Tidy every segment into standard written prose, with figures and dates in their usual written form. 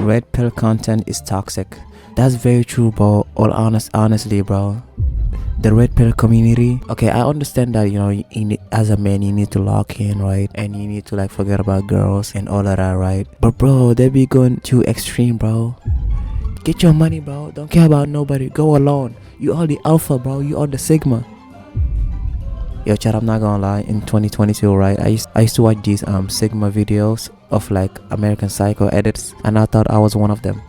red pill content is toxic. That's very true, bro. Honestly, bro. The red pill community, okay, I understand that, you know, as a man you need to lock in, right, and you need to like forget about girls and all of that, right? But bro, they be going too extreme, bro. Get your money, bro. Don't care about nobody. Go alone. You are the alpha, bro. You are the sigma. Yo, chat, I'm not gonna lie, in 2022, right, I used to watch these sigma videos of like American Psycho edits, and I thought I was one of them.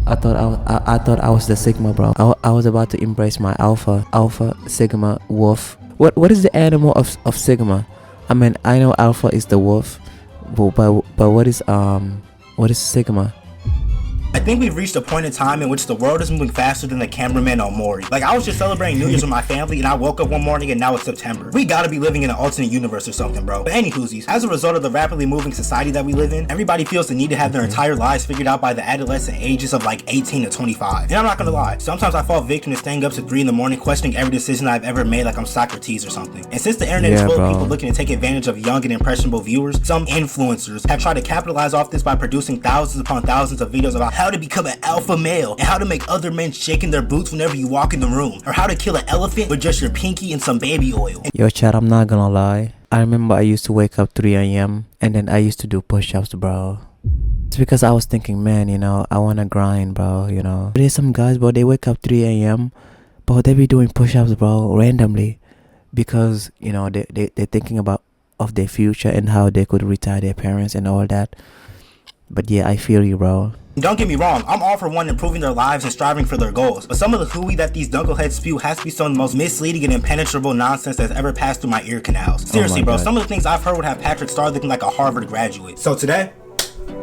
I thought I was the sigma, bro. I was about to embrace my alpha sigma wolf. What is the animal of sigma? I mean, I know alpha is the wolf, but what is sigma? I think we've reached a point in time in which the world is moving faster than the cameraman on Maury. Like, I was just celebrating New Year's with my family and I woke up one morning and now it's September. We gotta be living in an alternate universe or something, bro. But anywhoosies, as a result of the rapidly moving society that we live in, everybody feels the need to have their entire lives figured out by the adolescent ages of like 18 to 25. And I'm not gonna lie, sometimes I fall victim to staying up to 3 in the morning questioning every decision I've ever made like I'm Socrates or something. And since the internet is full of people looking to take advantage of young and impressionable viewers, some influencers have tried to capitalize off this by producing thousands upon thousands of videos about how to become an alpha male and how to make other men shake in their boots whenever you walk in the room, or how to kill an elephant with just your pinky and some baby oil. Yo, chat, I'm not gonna lie, I remember I used to wake up 3 a.m. and then I used to do push-ups, bro. It's because I was thinking, man, you know, I wanna grind, bro, you know. There's some guys, bro, they wake up 3 a.m. but they be doing push-ups, bro, randomly, because, you know, they're thinking about of their future and how they could retire their parents and all that. But yeah, I feel you, bro. Don't get me wrong, I'm all for one improving their lives and striving for their goals, but some of the hooey that these knuckleheads spew has to be some of the most misleading and impenetrable nonsense that's ever passed through my ear canals. Seriously, bro, some of the things I've heard would have Patrick Star looking like a Harvard graduate. So today,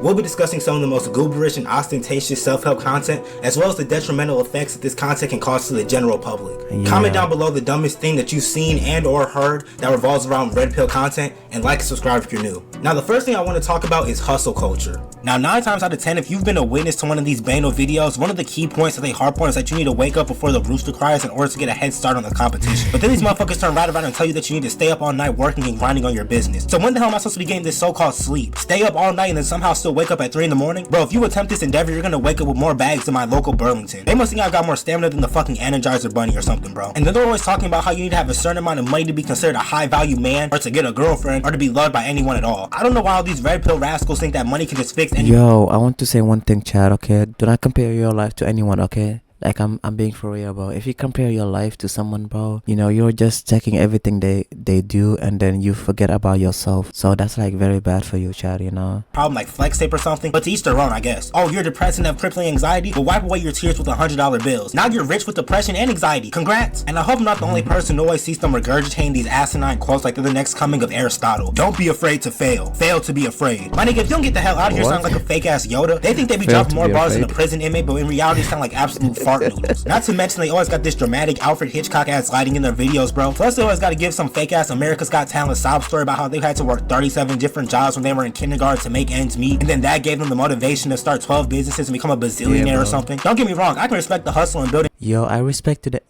we'll be discussing some of the most gooberish and ostentatious self-help content, as well as the detrimental effects that this content can cause to the general public. Comment down below the dumbest thing that you've seen and or heard that revolves around red pill content, and like and subscribe if you're new. Now, the first thing I want to talk about is hustle culture. Now, 9 times out of 10, if you've been a witness to one of these Bano videos, one of the key points that they harp on is that you need to wake up before the rooster cries in order to get a head start on the competition. But then these motherfuckers turn right around and tell you that you need to stay up all night working and grinding on your business. So when the hell am I supposed to be getting this so-called sleep? Stay up all night and then somehow still wake up at 3 in the morning? Bro, if you attempt this endeavor, you're gonna wake up with more bags than my local Burlington. They must think I've got more stamina than the fucking Energizer Bunny or something, bro. And then they're always talking about how you need to have a certain amount of money to be considered a high-value man, or to get a girlfriend, or to be loved by anyone at all. I don't know why all these red pill rascals think that money can just fix anything. Yo, I want to say one thing, Chad, okay? Do not compare your life to anyone, okay? Like, I'm being for real, bro. If you compare your life to someone, bro, you know, you're just checking everything they do, and then you forget about yourself. So that's like very bad for you, Chad, you know? Problem like flex tape or something, but to each their own, I guess. Oh, you're depressed and have crippling anxiety? Well, wipe away your tears with $100 bills. Now you're rich with depression and anxiety. Congrats! And I hope I'm not the only person who always sees them regurgitating these asinine quotes like they're the next coming of Aristotle. Don't be afraid to fail. Fail to be afraid. My nigga, if you don't get the hell out of here sounding like a fake ass Yoda, they think they be dropping more bars than a prison inmate, but in reality sound like absolute fart noodles. Not to mention they always got this dramatic Alfred Hitchcock ass lighting in their videos, bro. Plus they always gotta give some fake ass America's Got Talent sob story about how they had to work 37 different jobs when they were in kindergarten to make ends meet, and then that gave them the motivation to start 12 businesses and become a bazillionaire or something. Don't get me wrong, I can respect the hustle and building. Yo, I respect their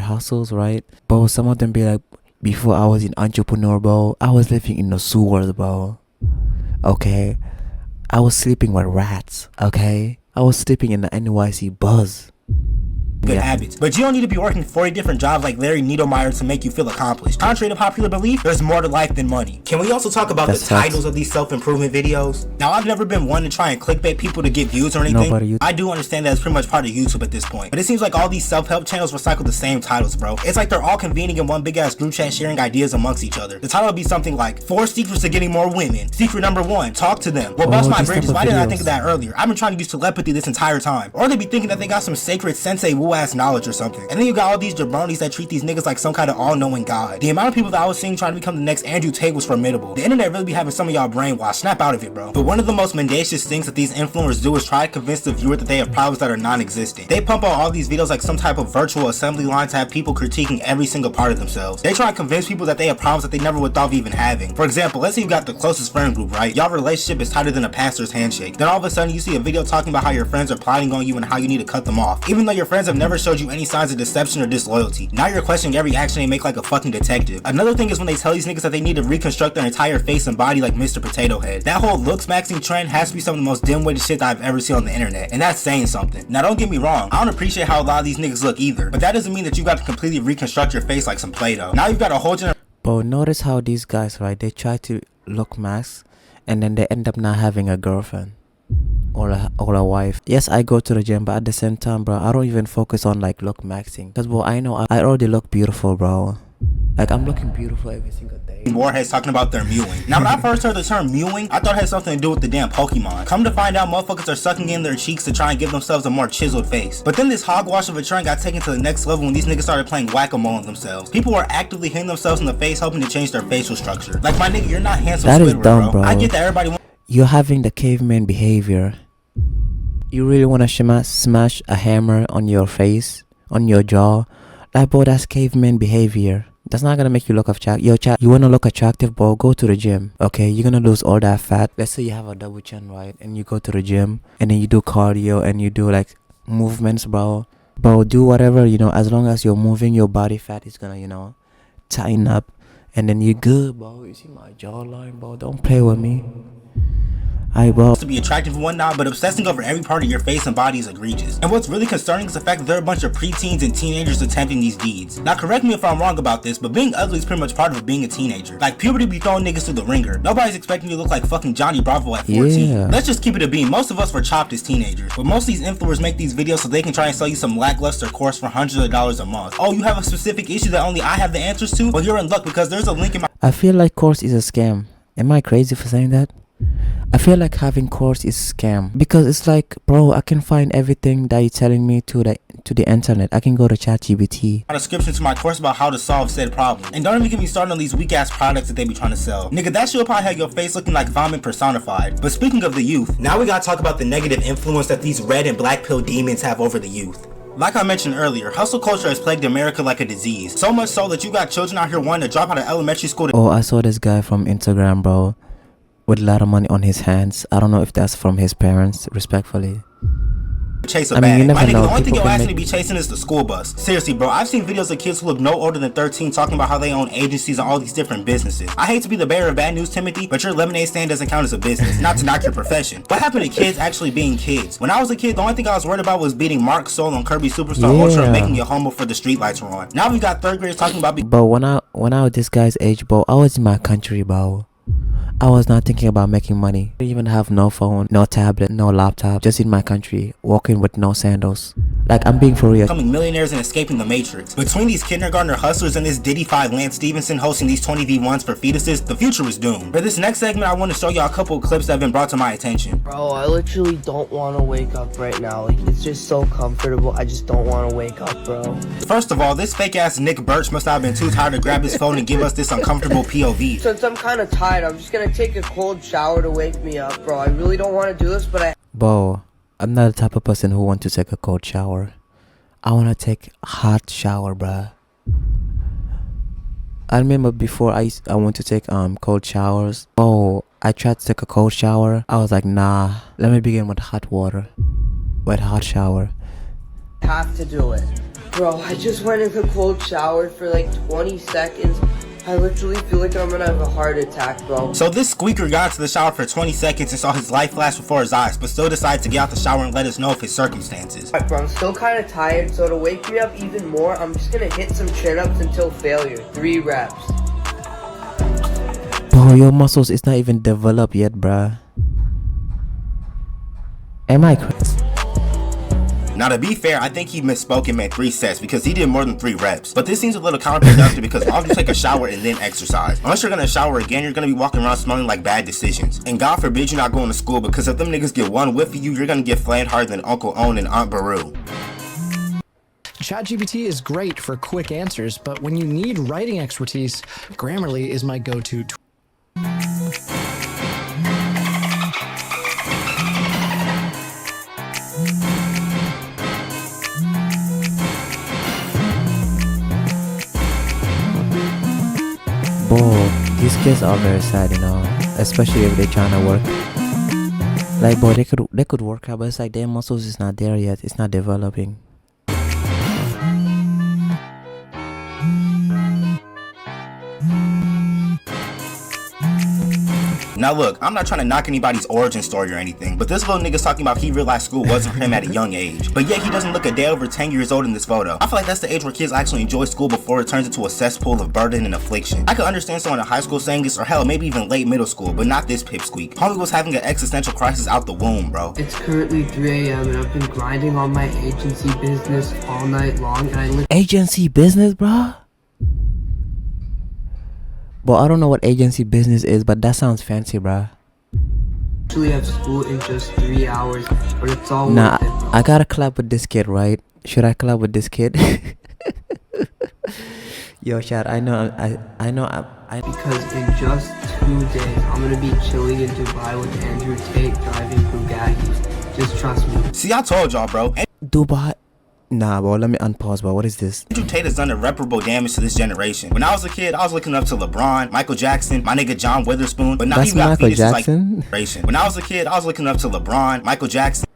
hustles, right? But some of them be like, before I was an entrepreneur, bro, I was living in the sewers, bro. Okay, I was sleeping with rats. Okay, I was sleeping in the NYC buzz. Good habits. But you don't need to be working 40 different jobs like Larry Niedermeyer to make you feel accomplished. Contrary to popular belief, there's more to life than money. Can we also talk about the titles of these self-improvement videos? Now, I've never been one to try and clickbait people to get views or anything. I do understand that it's pretty much part of YouTube at this point. But it seems like all these self-help channels recycle the same titles, bro. It's like they're all convening in one big-ass group chat sharing ideas amongst each other. The title would be something like, 4 secrets to getting more women. Secret number 1, talk to them. Well, bust my bridges, why didn't I think of that earlier? I've been trying to use telepathy this entire time. Or they be thinking that they got some sacred sensei woo-ass knowledge or something. And then you got all these jabronis that treat these niggas like some kind of all-knowing god. The amount of people that I was seeing trying to become the next Andrew Tate was formidable. The internet really be having some of y'all brainwashed. Snap out of it, bro. But one of the most mendacious things that these influencers do is try to convince the viewer that they have problems that are non-existent. They pump out all these videos like some type of virtual assembly line to have people critiquing every single part of themselves. They try to convince people that they have problems that they never would thought of even having. For example, let's say you got the closest friend group, right? Y'all relationship is tighter than a pastor's handshake. Then all of a sudden you see a video talking about how your friends are plotting on you and how you need to cut them off. Even though your friends have never never showed you any signs of deception or disloyalty. Now you're questioning every action they make like a fucking detective. Another thing is when they tell these niggas that they need to reconstruct their entire face and body like Mr. Potato Head. That whole looks maxing trend has to be some of the most dim-witted shit that I've ever seen on the internet, and that's saying something. Now don't get me wrong, I don't appreciate how a lot of these niggas look either, but that doesn't mean that you got to completely reconstruct your face like some Play-Doh. Now you've got a whole generation. Bro, notice how these guys, right, they try to look mask and then they end up not having a girlfriend or a wife. Yes, I go to the gym, but at the same time, bro, I don't even focus on like look maxing, because bro, I know I already look beautiful, bro. Like I'm looking beautiful every single day. Warheads talking about their mewing. Now when I first heard the term mewing, I thought it had something to do with the damn Pokemon. Come to find out, motherfuckers are sucking in their cheeks to try and give themselves a more chiseled face. But then this hogwash of a trend got taken to the next level when these niggas started playing whack-a-mole on themselves. People were actively hitting themselves in the face hoping to change their facial structure. Like, my nigga, you're not handsome. That is Squidward, dumb, bro. I get that everybody wants. You're having the caveman behavior. You really want to smash a hammer on your face, on your jaw? Like, bro, that's caveman behavior. That's not gonna make you look attractive. You wanna look attractive, bro? Go to the gym. Okay, you're gonna lose all that fat. Let's say you have a double chin, right? And you go to the gym and then you do cardio and you do like movements, bro. Bro, do whatever, you know, as long as you're moving, your body fat is gonna, you know, tighten up, and then you're good, bro. You see my jawline, bro? Don't play with me. Bro. To be attractive and whatnot, but obsessing over every part of your face and body is egregious. And what's really concerning is the fact that there are a bunch of preteens and teenagers attempting these deeds. Now correct me if I'm wrong about this, but being ugly is pretty much part of being a teenager. Like, puberty be throwing niggas through the ringer. Nobody's expecting you to look like fucking Johnny Bravo at 14. Yeah. Let's just keep it a beam. Most of us were chopped as teenagers, but most of these influencers make these videos so they can try and sell you some lackluster course for hundreds of dollars a month. Oh, you have a specific issue that only I have the answers to? Well, you're in luck, because there's a link in my— I feel like course is a scam. Am I crazy for saying that? I feel like having course is scam, because it's like, bro, I can find everything that you're telling me to the internet. I can go to ChatGPT. A description to my course about how to solve said problem. And don't even get me started on these weak ass products that they be trying to sell. Nigga, that shit will probably have your face looking like vomit personified. But speaking of the youth, now we gotta talk about the negative influence that these red and black pill demons have over the youth. Like I mentioned earlier, hustle culture has plagued America like a disease. So much so that you got children out here wanting to drop out of elementary school to— Oh, I saw this guy from Instagram, bro, with a lot of money on his hands. I don't know if that's from his parents, respectfully. chase a bag. My nigga, the only thing you'll actually make... be chasing is the school bus. Seriously, bro, I've seen videos of kids who look no older than 13 talking about how they own agencies and all these different businesses. I hate to be the bearer of bad news, Timothy, but your lemonade stand doesn't count as a business, not to knock your profession. What happened to kids actually being kids? When I was a kid, the only thing I was worried about was beating Mark Soul on Kirby Superstar Ultra and making you homo for the streetlights were on. Now we got third graders talking about But when I was this guy's age, bro, I was in my country, bro. I was not thinking about making money. I didn't even have no phone, no tablet, no laptop. Just in my country, walking with no sandals. Like, I'm being for real. Becoming millionaires and escaping the matrix. Between these kindergartner hustlers and this Diddy 5 Lance Stevenson hosting these 20v1s for fetuses, the future is doomed. For this next segment, I want to show y'all a couple of clips that have been brought to my attention. Bro, I literally don't want to wake up right now. Like, it's just so comfortable. I just don't want to wake up, bro. First of all, this fake ass Nick Birch must have been too tired to grab his phone and give us this uncomfortable POV. Since I'm kind of tired, I'm just gonna take a cold shower to wake me up, bro. I really don't want to do this, but Bro, I'm not the type of person who want to take a cold shower. I want to take a hot shower, bruh. I remember before I want to take cold showers. Oh, I tried to take a cold shower. I was like, nah, let me begin with hot water. With hot shower. I have to do it. Bro, I just went in the cold shower for like 20 seconds. I literally feel like I'm gonna have a heart attack, bro. So this squeaker got into the shower for 20 seconds and saw his life flash before his eyes, but still decided to get out the shower and let us know of his circumstances. Alright, bro, I'm still kind of tired, so to wake me up even more, I'm just gonna hit some chin-ups until failure. 3 reps. Bro, your muscles is not even developed yet, bruh. Am I crazy? Now to be fair, I think he misspoke and meant 3 sets because he did more than 3 reps. But this seems a little counterproductive because why would you take a shower and then exercise? Unless you're gonna shower again, you're gonna be walking around smelling like bad decisions. And God forbid you're not going to school, because if them niggas get one whiff of you, you're gonna get flamed harder than Uncle Owen and Aunt Baru. ChatGPT is great for quick answers, but when you need writing expertise, Grammarly is my go-to tool. Bro, these kids are very sad, you know, especially if they're trying to work. Like, bro, they could work out, but it's like their muscles is not there yet. It's not developing. Now look, I'm not trying to knock anybody's origin story or anything, but this little nigga's talking about he realized school wasn't for him at a young age. But yet he doesn't look a day over 10 years old in this photo. I feel like that's the age where kids actually enjoy school before it turns into a cesspool of burden and affliction. I could understand someone in high school saying this, or hell, maybe even late middle school, but not this pipsqueak. Homie was having an existential crisis out the womb, bro. It's currently 3 a.m. and I've been grinding on my agency business all night long, and Agency business, bro? Well, I don't know what agency business is, but that sounds fancy, bro. actually have school in just 3 hours, but it's all Nah, worth it. I gotta collab with this kid, right? Should I collab with this kid? Yo, Chad, I know, Because in just 2 days, I'm gonna be chilling in Dubai with Andrew Tate driving Bugattis. Just trust me. See, I told y'all, bro. Dubai. Nah, bro, let me unpause, bro. What is this? Andrew Tate has done irreparable damage to this generation. When I was a kid, I was looking up to LeBron, Michael Jackson, my nigga John Witherspoon, but now That's you got Michael fetuses Jackson? like when I was a kid, I was looking up to LeBron, Michael Jackson,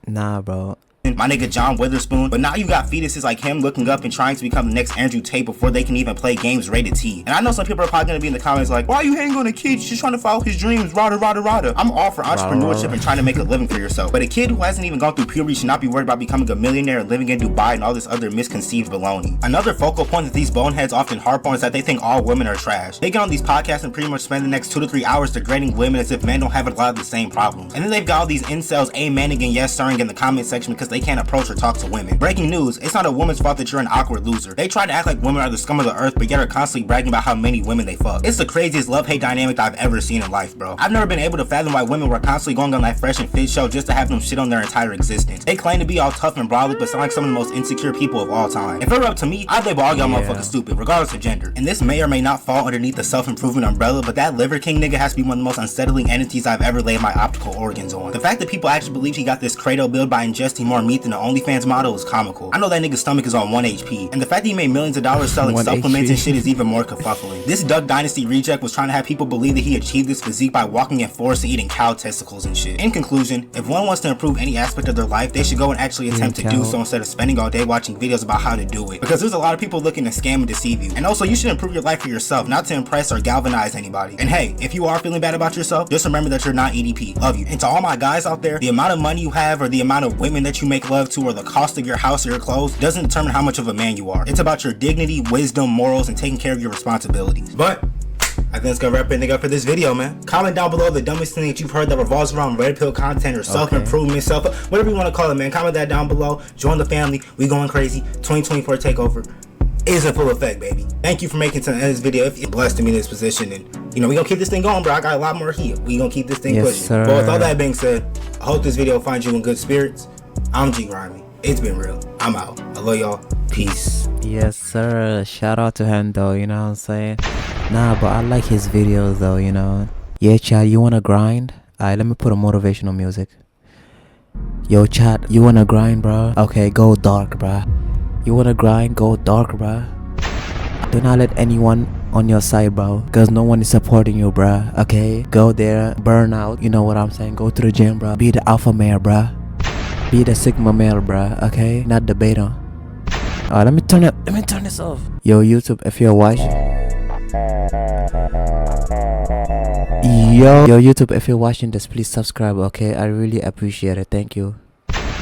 Nah, bro. my nigga John Witherspoon, but now you got fetuses like him looking up and trying to become the next Andrew Tate before they can even play games rated T. And I know some people are probably gonna be in the comments like, why are you hating on a kid? She's trying to follow his dreams, rada rada rada. I'm all for entrepreneurship and trying to make a living for yourself. But a kid who hasn't even gone through puberty should not be worried about becoming a millionaire and living in Dubai and all this other misconceived baloney. Another focal point that these boneheads often harp on is that they think all women are trash. They get on these podcasts and pretty much spend the next 2 to 3 hours degrading women as if men don't have a lot of the same problems. And then they've got all these incels amening and yes sirring in the comment section because they can't approach or talk to women. Breaking news, it's not a woman's fault that you're an awkward loser. They try to act like women are the scum of the earth, but yet are constantly bragging about how many women they fuck. It's the craziest love-hate dynamic I've ever seen in life, bro. I've never been able to fathom why women were constantly going on that Fresh and Fit show just to have them shit on their entire existence. They claim to be all tough and brolic, but sound like some of the most insecure people of all time. If it were up to me, I'd label all y'all motherfuckers stupid, regardless of gender. And this may or may not fall underneath the self-improvement umbrella, but that Liver King nigga has to be one of the most unsettling entities I've ever laid my optical organs on. The fact that people actually believe he got this Credo build by ingesting more meat than the OnlyFans model is comical. I know that nigga's stomach is on 1 HP, and the fact that he made millions of dollars selling supplements and shit is even more kerfuffling. This Duck Dynasty reject was trying to have people believe that he achieved this physique by walking in forests and eating cow testicles and shit. In conclusion, if one wants to improve any aspect of their life, they should go and actually attempt to do so instead of spending all day watching videos about how to do it. Because there's a lot of people looking to scam and deceive you. And also, you should improve your life for yourself, not to impress or galvanize anybody. And hey, if you are feeling bad about yourself, just remember that you're not EDP. Love you. And to all my guys out there, the amount of money you have or the amount of women that you make love to or the cost of your house or your clothes doesn't determine how much of a man you are. It's about your dignity, wisdom, morals, and taking care of your responsibilities. But I think that's gonna wrap everything up for this video, man. Comment down below the dumbest thing that you've heard that revolves around red pill content or self-improvement, whatever you want to call it, man. Comment that down below. Join the family. We going crazy. 2024 takeover is in full effect, baby. Thank you for making it to the end of this video. If you're blessed to be in this position, and we gonna keep this thing going, bro. I got a lot more heat. We gonna keep this thing pushing. Sir. But with all that being said, I hope this video finds you in good spirits. I'm G Grimy. It's been real. I'm out. I love y'all. Peace. Yes, sir. Shout out to him, though. You know what I'm saying? Nah, but I like his videos, though. Yeah, Chad, you wanna grind? Alright, let me put a motivational music. Yo, Chad, you wanna grind, bro? Okay, go dark, bro. You wanna grind? Go dark, bro. Do not let anyone on your side, bro, because no one is supporting you, bro. Okay, go there, burn out. You know what I'm saying? Go to the gym, bro. Be the alpha male, bro. Be the sigma male, bro. Okay, not the beta. Let me turn this off. Yo, YouTube, if you're watching, yo, YouTube, if you're watching this, please subscribe. Okay, I really appreciate it. Thank you.